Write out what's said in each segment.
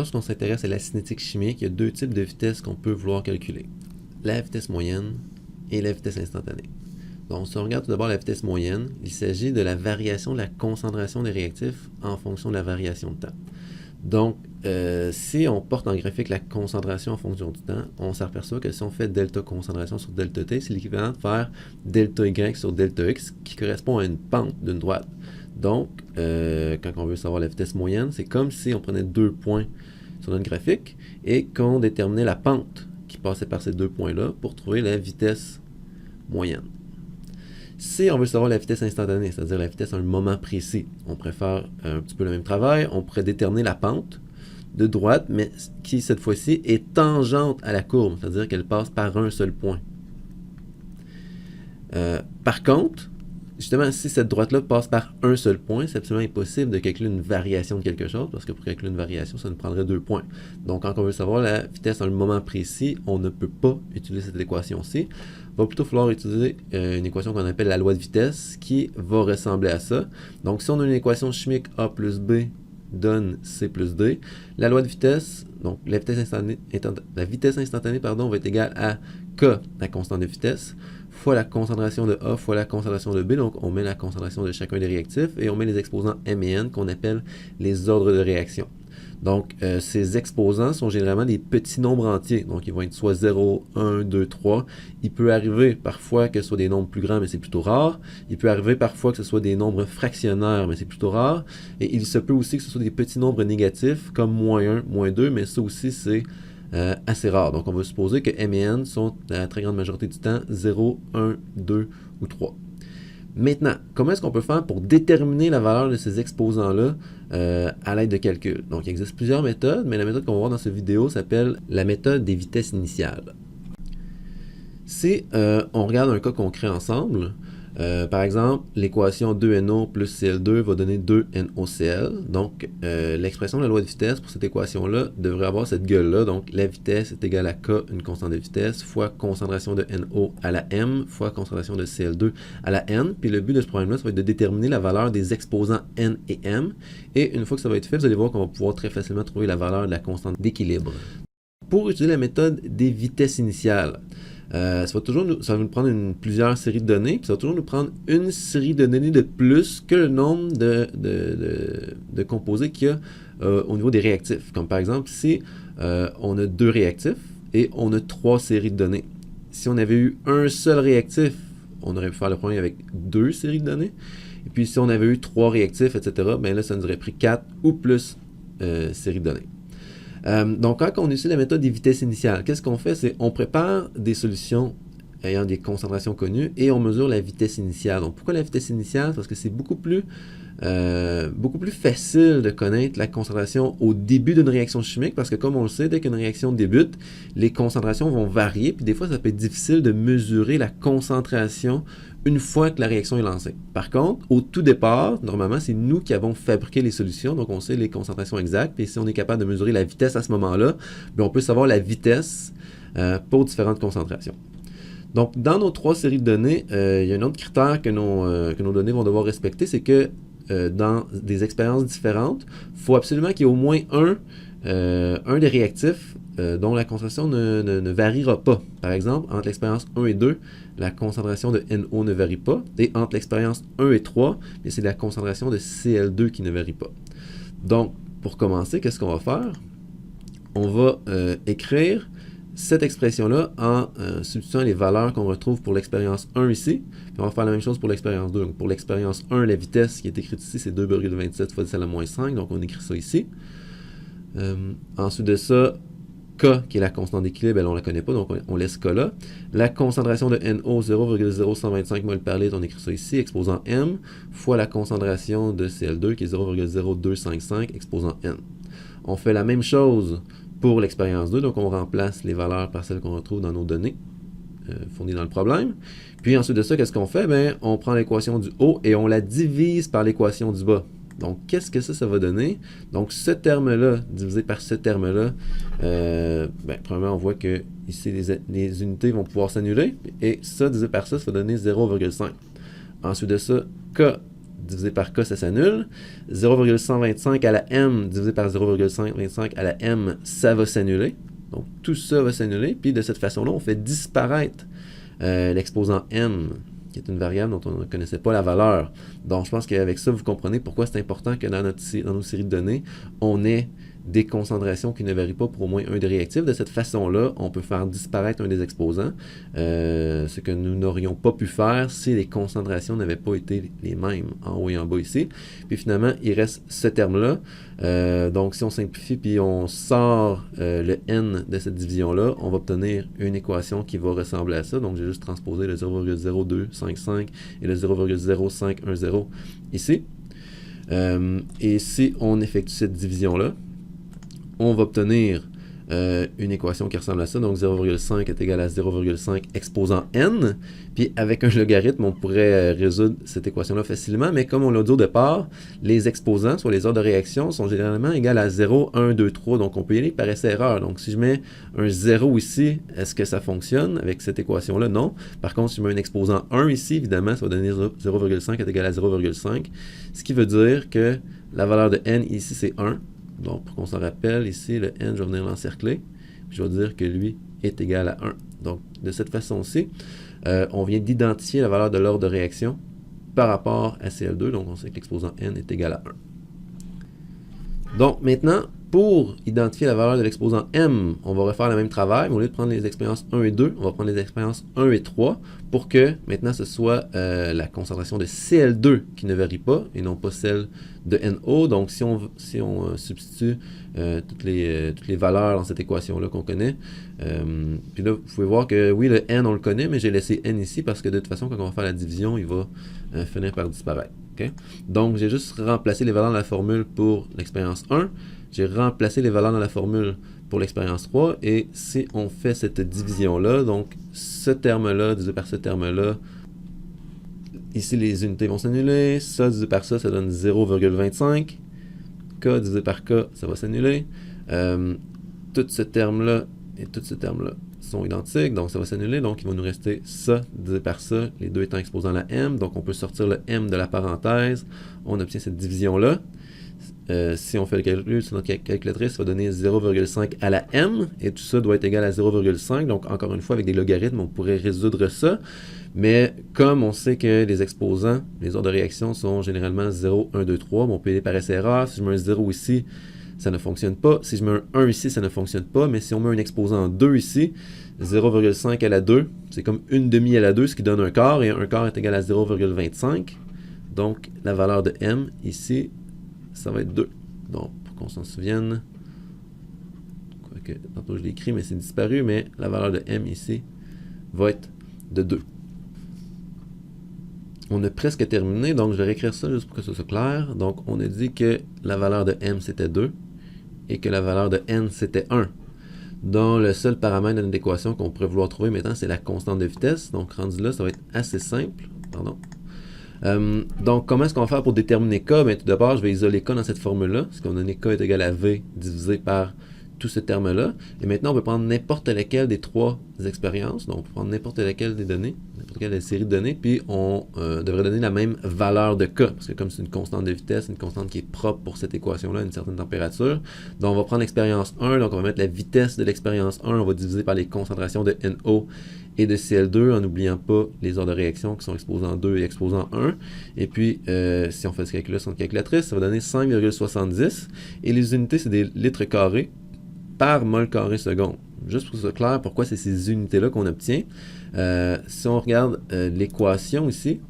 Lorsqu'on s'intéresse à la cinétique chimique, il y a deux types de vitesses qu'on peut vouloir calculer. La vitesse moyenne et la vitesse instantanée. Donc, si on regarde tout d'abord la vitesse moyenne, il s'agit de la variation de la concentration des réactifs en fonction de la variation de temps. Donc, si on porte en graphique la concentration en fonction du temps, on s'aperçoit que si on fait delta concentration sur delta t, c'est l'équivalent de faire delta y sur delta x, qui correspond à une pente d'une droite. Donc, quand on veut savoir la vitesse moyenne, c'est comme si on prenait 2 points sur notre graphique et qu'on déterminait la pente qui passait par ces 2 points-là pour trouver la vitesse moyenne. Si on veut savoir la vitesse instantanée, c'est-à-dire la vitesse à un moment précis, on pourrait faire un petit peu le même travail. On pourrait déterminer la pente de droite, mais qui cette fois-ci est tangente à la courbe, c'est-à-dire qu'elle passe par un seul point. Par contre, justement, si cette droite-là passe par un seul point, c'est absolument impossible de calculer une variation de quelque chose, parce que pour calculer une variation, ça nous prendrait 2 points. Donc, quand on veut savoir la vitesse à un moment précis, on ne peut pas utiliser cette équation-ci. Il va plutôt falloir utiliser une équation qu'on appelle la loi de vitesse, qui va ressembler à ça. Donc, si on a une équation chimique A plus B donne C plus D, la loi de vitesse, donc la vitesse instantanée, va être égale à K, la constante de vitesse, fois la concentration de A fois la concentration de B. Donc, on met la concentration de chacun des réactifs et on met les exposants M et N qu'on appelle les ordres de réaction. Donc, ces exposants sont généralement des petits nombres entiers. Donc, ils vont être soit 0, 1, 2, 3. Il peut arriver parfois que ce soit des nombres plus grands, mais c'est plutôt rare. Il peut arriver parfois que ce soit des nombres fractionnaires, mais c'est plutôt rare. Et il se peut aussi que ce soit des petits nombres négatifs, comme moins 1, moins 2, mais ça aussi, c'est assez rare. Donc, on va supposer que M et N sont, la très grande majorité du temps, 0, 1, 2 ou 3. Maintenant, comment est-ce qu'on peut faire pour déterminer la valeur de ces exposants-là à l'aide de calcul? Donc, il existe plusieurs méthodes, mais la méthode qu'on va voir dans cette vidéo s'appelle la méthode des vitesses initiales. Si on regarde un cas concret ensemble, par exemple, l'équation 2NO plus Cl2 va donner 2NOCl. Donc, l'expression de la loi de vitesse pour cette équation-là devrait avoir cette gueule-là. Donc, la vitesse est égale à K, une constante de vitesse, fois concentration de NO à la M, fois concentration de Cl2 à la N. Puis le but de ce problème-là, ça va être de déterminer la valeur des exposants N et M. Et une fois que ça va être fait, vous allez voir qu'on va pouvoir très facilement trouver la valeur de la constante d'équilibre. Pour utiliser la méthode des vitesses initiales, ça va nous prendre plusieurs séries de données, puis ça va toujours nous prendre une série de données de plus que le nombre de composés qu'il y a au niveau des réactifs. Comme par exemple, si on a 2 réactifs et on a 3 séries de données. Si on avait eu un seul réactif, on aurait pu faire le problème avec 2 séries de données. Et puis si on avait eu 3 réactifs, etc., bien là, ça nous aurait pris 4 ou plus séries de données. Donc, quand on utilise la méthode des vitesses initiales, qu'est-ce qu'on fait? C'est on prépare des solutions ayant des concentrations connues et on mesure la vitesse initiale. Donc, pourquoi la vitesse initiale? Parce que c'est beaucoup plus facile de connaître la concentration au début d'une réaction chimique parce que, comme on le sait, dès qu'une réaction débute, les concentrations vont varier, puis des fois, ça peut être difficile de mesurer la concentration une fois que la réaction est lancée. Par contre, au tout départ, normalement, c'est nous qui avons fabriqué les solutions, donc on sait les concentrations exactes, et si on est capable de mesurer la vitesse à ce moment-là, on peut savoir la vitesse pour différentes concentrations. Donc, dans nos 3 séries de données, il y a un autre critère que nos données vont devoir respecter, c'est que dans des expériences différentes, il faut absolument qu'il y ait au moins un des réactifs dont la concentration ne variera pas. Par exemple, entre l'expérience 1 et 2, la concentration de NO ne varie pas. Et entre l'expérience 1 et 3, c'est la concentration de Cl2 qui ne varie pas. Donc, pour commencer, qu'est-ce qu'on va faire? On va écrire cette expression-là en substituant les valeurs qu'on retrouve pour l'expérience 1 ici. Puis on va faire la même chose pour l'expérience 2. Donc, pour l'expérience 1, la vitesse qui est écrite ici, c'est 2,27 fois 10 à la moins 5. Donc, on écrit ça ici. Ensuite de ça, K, qui est la constante d'équilibre, on ne la connaît pas, donc on laisse K là. La concentration de NO, 0,0125 mol par litre, on écrit ça ici, exposant M, fois la concentration de Cl2, qui est 0,0255, exposant N. On fait la même chose pour l'expérience 2, donc on remplace les valeurs par celles qu'on retrouve dans nos données fournies dans le problème. Puis ensuite de ça, qu'est-ce qu'on fait? Bien, on prend l'équation du haut et on la divise par l'équation du bas. Donc, qu'est-ce que ça va donner? Donc, ce terme-là, divisé par ce terme-là, premièrement, on voit que ici, les unités vont pouvoir s'annuler. Et ça, divisé par ça va donner 0,5. Ensuite de ça, K divisé par k, ça s'annule. 0,125 à la m divisé par 0,125 à la m, ça va s'annuler. Donc, tout ça va s'annuler. Puis, de cette façon-là, on fait disparaître l'exposant m, qui est une variable dont on ne connaissait pas la valeur. Donc, je pense qu'avec ça, vous comprenez pourquoi c'est important que dans nos séries de données, on ait des concentrations qui ne varient pas pour au moins un des réactifs. De cette façon-là, on peut faire disparaître un des exposants, ce que nous n'aurions pas pu faire si les concentrations n'avaient pas été les mêmes en haut et en bas ici. Puis finalement, il reste ce terme-là. Donc, si on simplifie puis on sort le n de cette division-là, on va obtenir une équation qui va ressembler à ça. Donc, j'ai juste transposé le 0,0255 et le 0,0510 ici. Et si on effectue cette division-là, on va obtenir une équation qui ressemble à ça. Donc, 0,5 est égal à 0,5 exposant n. Puis, avec un logarithme, on pourrait résoudre cette équation-là facilement. Mais comme on l'a dit au départ, les exposants, soit les ordres de réaction, sont généralement égales à 0, 1, 2, 3. Donc, on peut y aller par essai-erreur. Donc, si je mets un 0 ici, est-ce que ça fonctionne avec cette équation-là? Non. Par contre, si je mets un exposant 1 ici, évidemment, ça va donner 0,5 est égal à 0,5. Ce qui veut dire que la valeur de n ici, c'est 1. Donc, pour qu'on s'en rappelle, ici, le n, je vais venir l'encercler. Puis, je vais dire que lui est égal à 1. Donc, de cette façon-ci, on vient d'identifier la valeur de l'ordre de réaction par rapport à Cl2. Donc, on sait que l'exposant n est égal à 1. Donc, maintenant, pour identifier la valeur de l'exposant m, on va refaire le même travail, mais au lieu de prendre les expériences 1 et 2, on va prendre les expériences 1 et 3 pour que maintenant ce soit la concentration de Cl2 qui ne varie pas et non pas celle de NO. Donc si on substitue toutes les valeurs dans cette équation-là qu'on connaît, puis là vous pouvez voir que oui, le n on le connaît, mais j'ai laissé n ici parce que de toute façon quand on va faire la division, il va finir par disparaître. Okay? Donc j'ai juste remplacé les valeurs dans la formule pour l'expérience 1. J'ai remplacé les valeurs dans la formule pour l'expérience 3, et si on fait cette division-là, donc ce terme-là divisé par ce terme-là, ici les unités vont s'annuler, ça divisé par ça donne 0,25, k divisé par k, ça va s'annuler, tout ce terme-là et tout ce terme-là sont identiques, donc ça va s'annuler, donc il va nous rester ça divisé par ça, les deux étant exposant la m, donc on peut sortir le m de la parenthèse, on obtient cette division-là. Si on fait le calcul sur notre calculatrice, ça va donner 0,5 à la m, et tout ça doit être égal à 0,5. Donc, encore une fois, avec des logarithmes, on pourrait résoudre ça. Mais comme on sait que les exposants, les ordres de réaction sont généralement 0, 1, 2, 3, on peut y aller par essai-erreur. Si je mets un 0 ici, ça ne fonctionne pas. Si je mets un 1 ici, ça ne fonctionne pas. Mais si on met un exposant 2 ici, 0,5 à la 2, c'est comme une demi à la 2, ce qui donne un quart, et un quart est égal à 0,25. Donc, la valeur de m ici, ça va être 2. Donc, pour qu'on s'en souvienne, quoique, tantôt je l'ai écrit, mais c'est disparu, mais la valeur de m ici va être de 2. On a presque terminé, donc je vais réécrire ça juste pour que ce soit clair. Donc, on a dit que la valeur de m c'était 2 et que la valeur de n c'était 1. Donc, le seul paramètre de notre équation qu'on pourrait vouloir trouver maintenant, c'est la constante de vitesse. Donc, rendu là, ça va être assez simple. Pardon. Donc, comment est-ce qu'on va faire pour déterminer K? Bien, tout d'abord, je vais isoler K dans cette formule-là, parce qu'on a donné K est égal à V divisé par tout ce terme-là. Et maintenant, on peut prendre n'importe laquelle des trois expériences. Donc, on peut prendre n'importe laquelle des données, n'importe quelle série de données, puis on devrait donner la même valeur de K, parce que comme c'est une constante de vitesse, une constante qui est propre pour cette équation-là, à une certaine température. Donc, on va prendre l'expérience 1, donc on va mettre la vitesse de l'expérience 1, on va diviser par les concentrations de NO et de Cl2, en n'oubliant pas les ordres de réaction qui sont exposant 2 et exposant 1. Et puis, si on fait ce calcul-là sur notre calculatrice, ça va donner 5,70. Et les unités, c'est des litres carrés par mol carré seconde. Juste pour que ce soit clair, pourquoi c'est ces unités-là qu'on obtient. Si on regarde l'équation ici,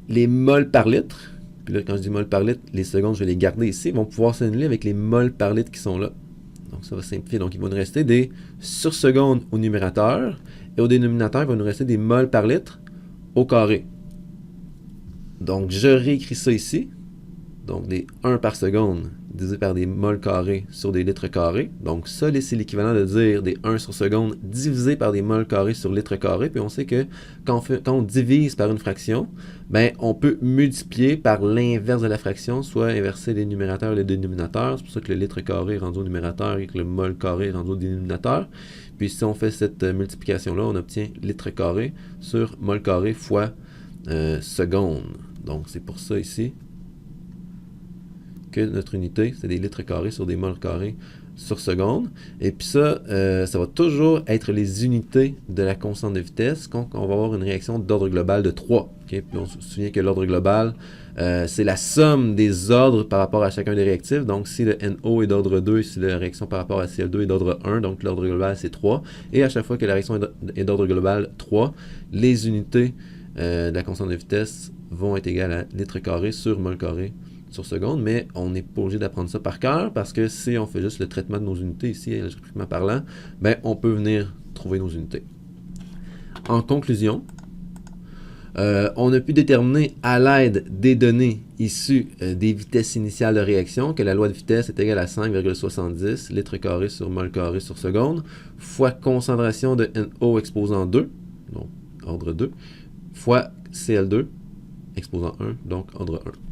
les mols par litre, puis là, quand je dis mol par litre, les secondes, je vais les garder ici, vont pouvoir s'annuler avec les mols par litre qui sont là. Donc, ça va simplifier. Donc, il va nous rester des sursecondes au numérateur, et au dénominateur, il va nous rester des mols par litre au carré. Donc, je réécris ça ici. Donc, des 1 par seconde divisé par des mols carrés sur des litres carrés. Donc, ça, c'est l'équivalent de dire des 1 sur seconde divisé par des mols carrés sur litres carrés. Puis, on sait que quand on divise par une fraction, ben, on peut multiplier par l'inverse de la fraction, soit inverser les numérateurs et les dénominateurs. C'est pour ça que le litre carré est rendu au numérateur et que le mol carré est rendu au dénominateur. Puis, si on fait cette multiplication-là, on obtient litre carré sur mol carré fois seconde. Donc, c'est pour ça ici que notre unité, c'est des litres carrés sur des moles carrés sur seconde. Et puis ça, ça va toujours être les unités de la constante de vitesse. Donc, on va avoir une réaction d'ordre global de 3. Okay? Puis on se souvient que l'ordre global, c'est la somme des ordres par rapport à chacun des réactifs. Donc, si le NO est d'ordre 2, si la réaction par rapport à Cl2 est d'ordre 1, donc l'ordre global, c'est 3. Et à chaque fois que la réaction est d'ordre global 3, les unités de la constante de vitesse vont être égales à litres carrés sur mol carré sur seconde, mais on n'est pas obligé d'apprendre ça par cœur, parce que si on fait juste le traitement de nos unités ici, algébriquement parlant, ben, on peut venir trouver nos unités. En conclusion, on a pu déterminer à l'aide des données issues des vitesses initiales de réaction que la loi de vitesse est égale à 5,70 litres carrés sur mol carré sur seconde, fois concentration de NO exposant 2, donc ordre 2, fois Cl2 exposant 1, donc ordre 1.